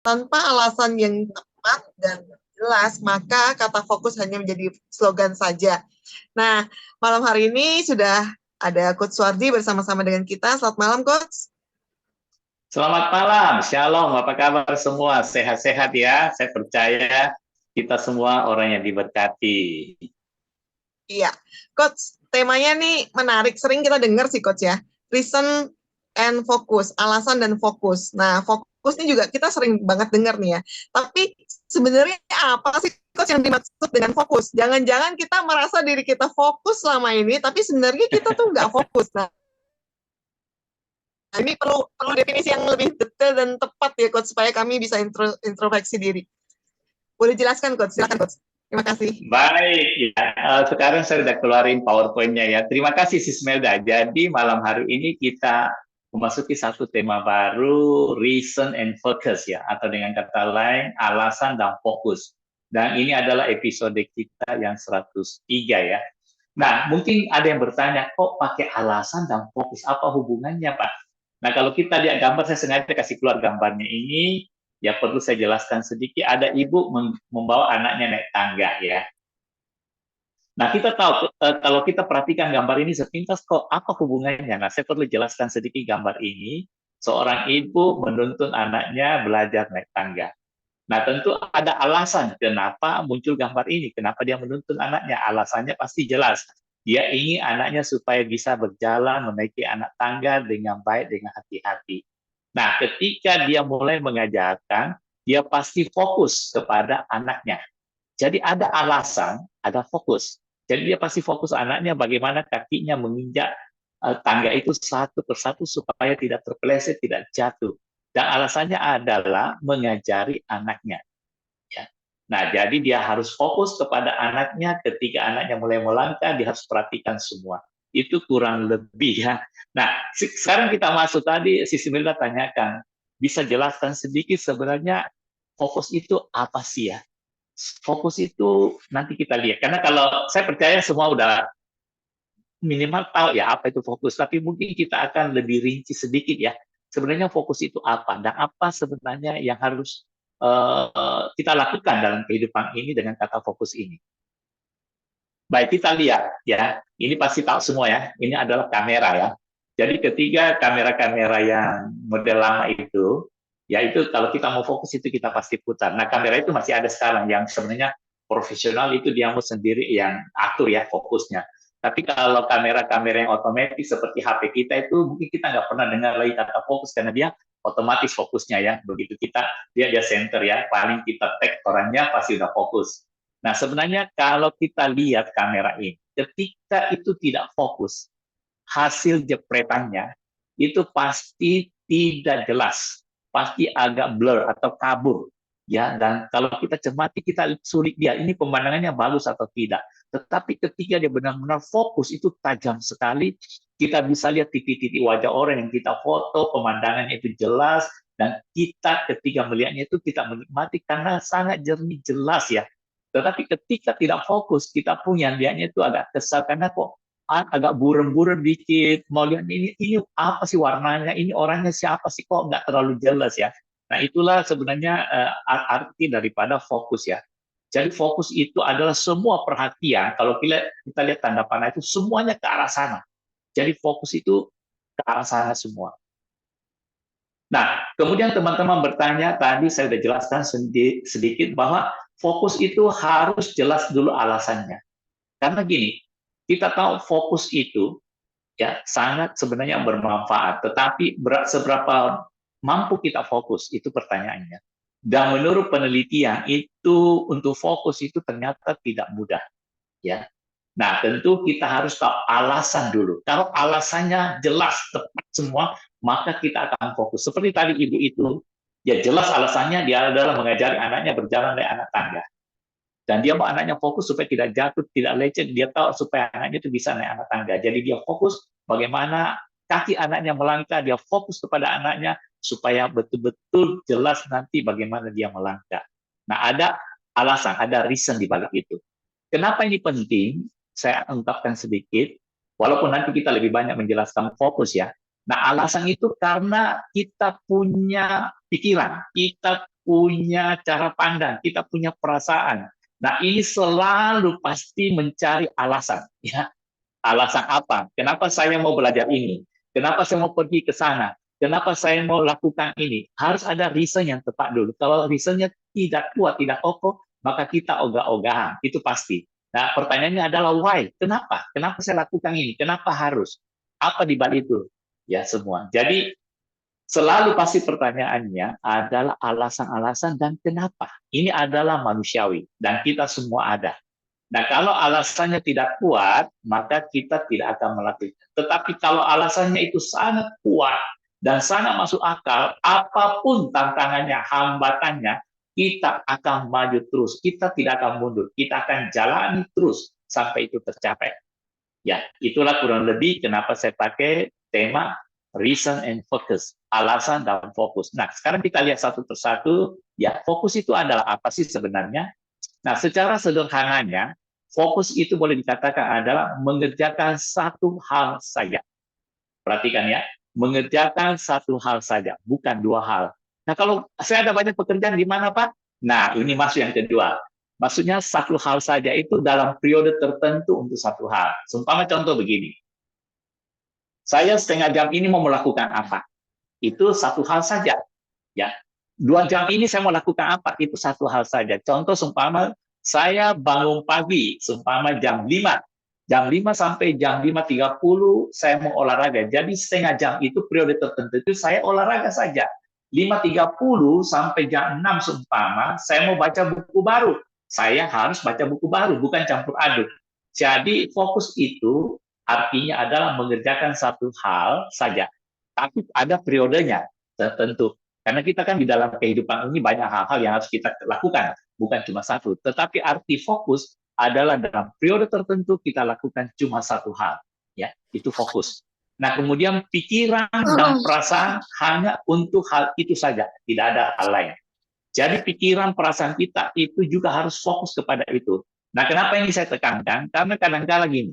Tanpa alasan yang tepat dan jelas, maka kata fokus hanya menjadi slogan saja. Nah, malam hari ini sudah ada Coach Suwardi bersama-sama dengan kita. Selamat malam, Coach. Selamat malam, Shalom. Apa kabar semua? Sehat-sehat ya. Saya percaya kita semua orang yang diberkati. Iya, Coach, temanya nih menarik. Sering kita dengar sih, Coach ya. Reason and focus, alasan dan fokus. Nah, fokus ini juga kita sering banget dengar nih ya. Tapi sebenarnya apa sih, Coach, yang dimaksud dengan fokus? Jangan-jangan kita merasa diri kita fokus selama ini, tapi sebenarnya kita tuh nggak fokus. Nah, ini perlu definisi yang lebih detail dan tepat ya, Coach, supaya kami bisa introspeksi diri. Boleh jelaskan, Coach? Silakan, Coach. Terima kasih. Baik, ya. Sekarang saya sudah keluarin PowerPoint-nya ya. Terima kasih Sismelda. Jadi malam hari ini kita memasuki satu tema baru, reason and focus ya, atau dengan kata lain alasan dan fokus. Dan ini adalah episode kita yang 103 ya. Nah, mungkin ada yang bertanya, kok pakai alasan dan fokus? Apa hubungannya, Pak? Nah, kalau kita lihat gambar, saya sengaja kasih keluar gambarnya ini, ya perlu saya jelaskan sedikit. Ada ibu membawa anaknya naik tangga ya. Nah, kita tahu kalau kita perhatikan gambar ini sepintas kok apa hubungannya. Nah, saya perlu jelaskan sedikit gambar ini. Seorang ibu menuntun anaknya belajar naik tangga. Nah, tentu ada alasan kenapa muncul gambar ini, kenapa dia menuntun anaknya. Alasannya pasti jelas. Dia ingin anaknya supaya bisa berjalan menaiki anak tangga dengan baik, dengan hati-hati. Nah, ketika dia mulai mengajarkan, dia pasti fokus kepada anaknya. Jadi ada alasan, ada fokus. Jadi dia pasti fokus anaknya bagaimana kakinya menginjak tangga itu satu persatu supaya tidak terpeleset, tidak jatuh. Dan alasannya adalah mengajari anaknya. Ya. Nah, jadi dia harus fokus kepada anaknya ketika anaknya mulai melangkah, dia harus perhatikan semua. Itu kurang lebih ya. Nah, sekarang kita masuk tadi, Sisi Milda tanyakan, bisa jelaskan sedikit sebenarnya fokus itu apa sih ya? Fokus itu nanti kita lihat. Karena kalau saya percaya semua udah minimal tahu ya apa itu fokus, tapi mungkin kita akan lebih rinci sedikit ya. Sebenarnya fokus itu apa dan apa sebenarnya yang harus kita lakukan dalam kehidupan ini dengan kata fokus ini. Baik, kita lihat ya. Ini pasti tahu semua ya. Ini adalah kamera ya. Jadi ketiga kamera-kamera yang model lama itu, ya itu kalau kita mau fokus itu kita pasti putar. Nah, kamera itu masih ada sekarang yang sebenarnya profesional itu dia mau sendiri yang atur ya fokusnya. Tapi kalau kamera-kamera yang otomatis seperti HP kita itu mungkin kita nggak pernah dengar lagi kata fokus karena dia otomatis fokusnya ya. Begitu kita dia center ya, paling kita tag orangnya pasti udah fokus. Nah, sebenarnya kalau kita lihat kamera ini, ketika itu tidak fokus, hasil jepretannya itu pasti tidak jelas, pasti agak blur atau kabur. Ya, dan kalau kita cermati, kita sulit lihat ini pemandangannya bagus atau tidak. Tetapi ketika dia benar-benar fokus, itu tajam sekali. Kita bisa lihat titik-titik wajah orang yang kita foto, pemandangannya itu jelas, dan kita ketika melihatnya itu kita menikmati karena sangat jernih jelas ya. Tetapi ketika tidak fokus, kita pun yang lihatnya itu agak kesal karena kok agak buram-buram dikit. Mau lihat ini apa sih warnanya, ini orangnya siapa sih kok nggak terlalu jelas ya. Nah itulah sebenarnya arti daripada fokus ya. Jadi fokus itu adalah semua perhatian. Kalau kita lihat tanda panah itu semuanya ke arah sana. Jadi fokus itu ke arah sana semua. Nah, kemudian teman-teman bertanya, tadi saya sudah jelaskan sedikit bahwa fokus itu harus jelas dulu alasannya. Karena gini, kita tahu fokus itu ya sangat sebenarnya bermanfaat, tetapi seberapa mampu kita fokus itu pertanyaannya. Dan menurut penelitian itu untuk fokus itu ternyata tidak mudah, ya. Nah, tentu kita harus tahu alasan dulu. Kalau alasannya jelas, tepat semua, maka kita akan fokus. Seperti tadi ibu itu, ya jelas alasannya dia adalah mengajari anaknya berjalan dari anak tangga. Dan dia mau anaknya fokus supaya tidak jatuh, tidak lecet. Dia tahu supaya anaknya itu bisa naik anak tangga. Jadi dia fokus bagaimana kaki anaknya melangkah, dia fokus kepada anaknya supaya betul-betul jelas nanti bagaimana dia melangkah. Nah, ada alasan, ada reason di balik itu. Kenapa ini penting? Saya ungkapkan sedikit, walaupun nanti kita lebih banyak menjelaskan fokus ya. Nah, alasan itu karena kita punya pikiran, kita punya cara pandang, kita punya perasaan. Nah, ini selalu pasti mencari alasan, ya. Alasan apa? Kenapa saya mau belajar ini? Kenapa saya mau pergi ke sana? Kenapa saya mau lakukan ini? Harus ada reason yang tepat dulu. Kalau reasonnya tidak kuat, tidak kokoh, maka kita ogah-ogahan. Itu pasti. Nah, pertanyaannya adalah why? Kenapa? Kenapa saya lakukan ini? Kenapa harus? Apa di balik itu? Ya, semua. Jadi, selalu pasti pertanyaannya adalah alasan-alasan dan kenapa. Ini adalah manusiawi dan kita semua ada. Nah, kalau alasannya tidak kuat, maka kita tidak akan melakukan. Tetapi kalau alasannya itu sangat kuat dan sangat masuk akal, apapun tantangannya, hambatannya, kita akan maju terus. Kita tidak akan mundur. Kita akan jalani terus sampai itu tercapai. Ya, itulah kurang lebih kenapa saya pakai tema reason and focus, alasan dan fokus. Nah, sekarang kita lihat satu persatu, ya, fokus itu adalah apa sih sebenarnya? Nah, secara sederhananya, fokus itu boleh dikatakan adalah mengerjakan satu hal saja. Perhatikan ya, mengerjakan satu hal saja, bukan dua hal. Nah, kalau saya ada banyak pekerjaan di mana, Pak? Nah, ini masuk yang kedua. Maksudnya satu hal saja itu dalam periode tertentu untuk satu hal. Seumpama contoh begini, saya setengah jam ini mau melakukan apa? Itu satu hal saja. Ya, 2 jam ini saya mau lakukan apa? Itu satu hal saja. Contoh seumpama saya bangun pagi, seumpama jam 5. Jam 5 sampai jam 5.30 saya mau olahraga. Jadi setengah jam itu periode tertentu itu saya olahraga saja. 5.30 sampai jam 6 seumpama saya mau baca buku baru. Saya harus baca buku baru, bukan campur aduk. Jadi fokus itu artinya adalah mengerjakan satu hal saja. Tapi ada periodenya tertentu. Karena kita kan di dalam kehidupan ini banyak hal-hal yang harus kita lakukan, bukan cuma satu. Tetapi arti fokus adalah dalam periode tertentu kita lakukan cuma satu hal, ya, itu fokus. Nah, kemudian pikiran dan perasaan hanya untuk hal itu saja, tidak ada hal lain. Jadi pikiran perasaan kita itu juga harus fokus kepada itu. Nah, kenapa ini saya tekankan? Karena kadang-kadang gini,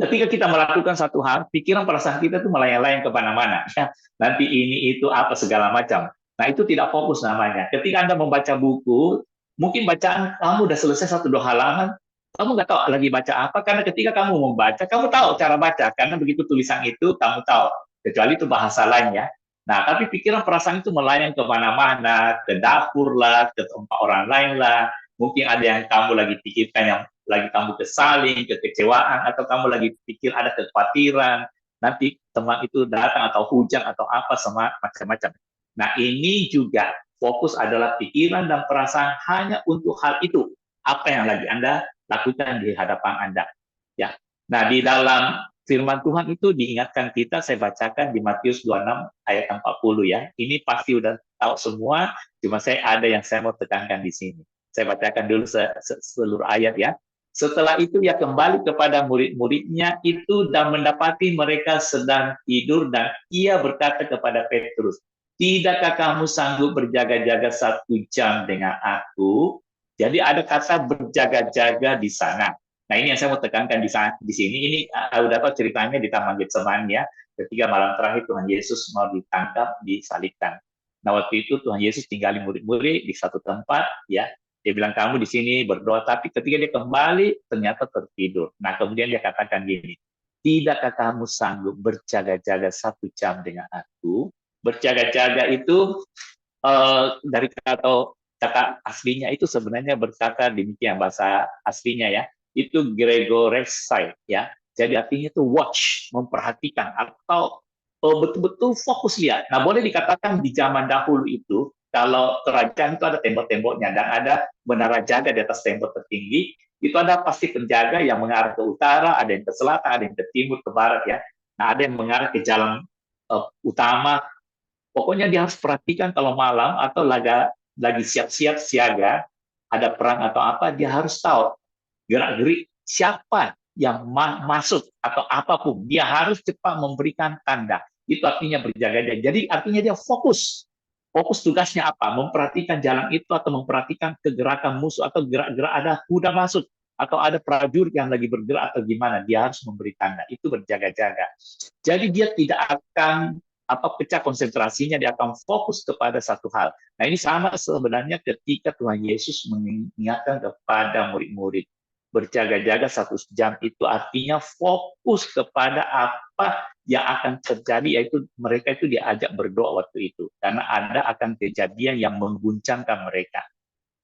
ketika kita melakukan satu hal, pikiran perasaan kita tuh melayang-layang kemana-mana. Ya, nanti ini, itu, apa, segala macam. Nah, itu tidak fokus namanya. Ketika Anda membaca buku, mungkin bacaan kamu udah selesai 1-2 halaman, kamu nggak tahu lagi baca apa, karena ketika kamu membaca, kamu tahu cara baca, karena begitu tulisan itu, kamu tahu. Kecuali itu bahasa lain ya. Nah, tapi pikiran perasaan itu melayang kemana-mana, ke dapur lah, ke tempat orang lain lah. Mungkin ada yang kamu lagi pikirkan yang lagi kamu kesalin, kekecewaan, atau kamu lagi pikir ada kekhawatiran, nanti teman itu datang atau hujan atau apa sama macam-macam. Nah, ini juga fokus adalah pikiran dan perasaan hanya untuk hal itu. Apa yang lagi Anda lakukan di hadapan Anda. Ya. Nah, di dalam firman Tuhan itu diingatkan kita, saya bacakan di Matius 26 ayat 40 ya. Ini pasti udah tahu semua, cuma saya ada yang saya mau tekankan di sini. Saya bacakan dulu seluruh ayat ya. Setelah itu ia kembali kepada murid-muridnya itu dan mendapati mereka sedang tidur dan ia berkata kepada Petrus, tidakkah kamu sanggup berjaga-jaga 1 jam dengan aku? Jadi ada kata berjaga-jaga di sana. Nah, ini yang saya mau tekankan di sini. Ini udah tahu ceritanya di Taman Getsemani ya. Ketika malam terakhir Tuhan Yesus mau ditangkap, disalibkan. Nah, waktu itu Tuhan Yesus tinggalin murid-murid di satu tempat ya. Dia bilang, kamu di sini berdoa, tapi ketika dia kembali, ternyata tertidur. Nah, kemudian dia katakan gini, tidakkah kamu sanggup berjaga-jaga 1 jam dengan aku? Berjaga-jaga itu dari kata aslinya itu sebenarnya berkata demikian, bahasa aslinya ya, itu gregorexai, ya. Jadi artinya itu watch, memperhatikan, atau betul-betul fokus lihat. Nah, boleh dikatakan di zaman dahulu itu, kalau kerajaan itu ada tembok-temboknya dan ada menara jaga di atas tembok tertinggi, itu ada pasti penjaga yang mengarah ke utara, ada yang ke selatan, ada yang ke timur, ke barat ya. Nah, ada yang mengarah ke jalan utama. Pokoknya dia harus perhatikan kalau malam atau lagi siap-siap siaga, ada perang atau apa, dia harus tahu gerak-gerik siapa yang masuk atau apapun. Dia harus cepat memberikan tanda. Itu artinya berjaga-jaga. Jadi artinya dia fokus. Fokus tugasnya apa? Memperhatikan jalan itu atau memperhatikan kegerakan musuh atau gerak-gerak ada kuda masuk atau ada prajurit yang lagi bergerak atau gimana. Dia harus memberi tanda. Itu berjaga-jaga. Jadi dia tidak akan pecah konsentrasinya, dia akan fokus kepada satu hal. Nah, ini sama sebenarnya ketika Tuhan Yesus mengingatkan kepada murid-murid, berjaga-jaga 1 jam itu artinya fokus kepada apa yang akan terjadi, yaitu mereka itu diajak berdoa waktu itu, karena ada akan kejadian yang mengguncangkan mereka.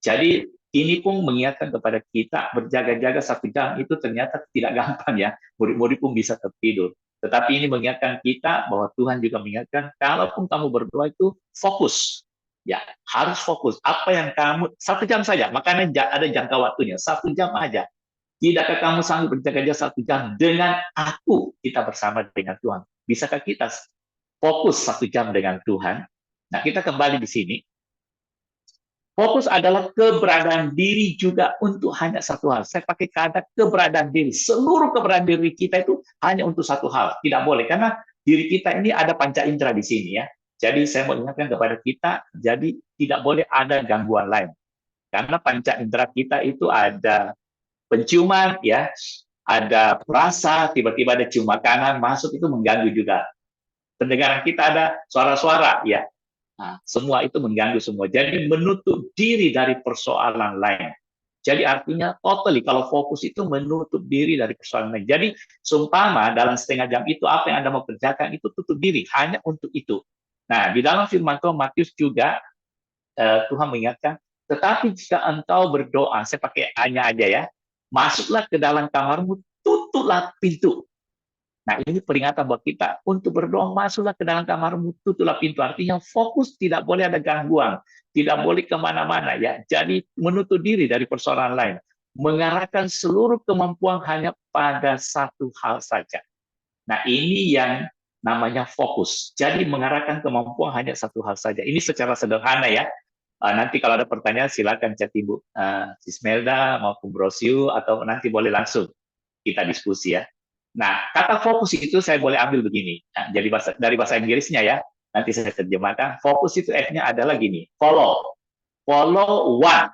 Jadi ini pun mengingatkan kepada kita, berjaga-jaga 1 jam itu ternyata tidak gampang ya, murid-murid pun bisa tertidur. Tetapi ini mengingatkan kita bahwa Tuhan juga mengingatkan, kalaupun kamu berdoa itu fokus, ya harus fokus. Apa yang kamu 1 jam saja, makanya ada jangka waktunya 1 jam aja. Tidakkah kamu sanggup berjaga-jaga 1 jam dengan aku, kita bersama dengan Tuhan? Bisakah kita fokus 1 jam dengan Tuhan? Nah, kita kembali di sini. Fokus adalah keberadaan diri juga untuk hanya satu hal. Saya pakai kata keberadaan diri. Seluruh keberadaan diri kita itu hanya untuk satu hal. Tidak boleh, karena diri kita ini ada panca indera di sini ya. Jadi saya mau ingatkan kepada kita, jadi tidak boleh ada gangguan lain. Karena panca indera kita itu ada penciuman, ya, ada perasa, tiba-tiba ada cium makanan masuk, itu mengganggu juga. Pendengaran kita ada suara-suara, ya. Nah, semua itu mengganggu semua. Jadi menutup diri dari persoalan lain. Jadi artinya totally, kalau fokus itu menutup diri dari persoalan lain. Jadi seumpama dalam setengah jam itu apa yang Anda mau kerjakan itu tutup diri hanya untuk itu. Nah, di dalam firman Tuhan Matius juga Tuhan mengingatkan, tetapi jika engkau berdoa, saya pakai hanya aja ya, masuklah ke dalam kamarmu, tutuplah pintu. Nah, ini peringatan buat kita untuk berdoa, masuklah ke dalam kamarmu, tutuplah pintu. Artinya fokus, tidak boleh ada gangguan, tidak boleh kemana-mana ya. Jadi menutup diri dari persoalan lain, mengarahkan seluruh kemampuan hanya pada satu hal saja. Nah, ini yang namanya fokus. Jadi mengarahkan kemampuan hanya satu hal saja. Ini secara sederhana ya. Nanti kalau ada pertanyaan silakan chat Ibu Sismelda maupun Brosyu, atau nanti boleh langsung kita diskusi ya. Nah, kata fokus itu saya boleh ambil begini. Nah, jadi dari bahasa Inggrisnya ya, nanti saya terjemahkan. Fokus itu F-nya adalah gini, follow. Follow one.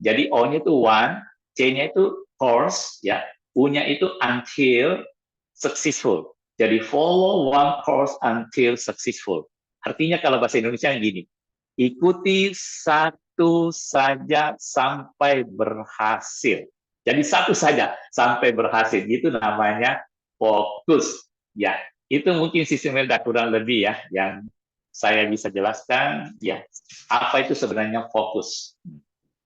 Jadi O-nya itu one, C-nya itu course, ya. U-nya itu until successful. Jadi follow one course until successful. Artinya kalau bahasa Indonesia gini, ikuti satu saja sampai berhasil. Jadi satu saja sampai berhasil, itu namanya fokus. Ya, itu mungkin sistem Melda kurang lebih ya, yang saya bisa jelaskan. Ya, apa itu sebenarnya fokus?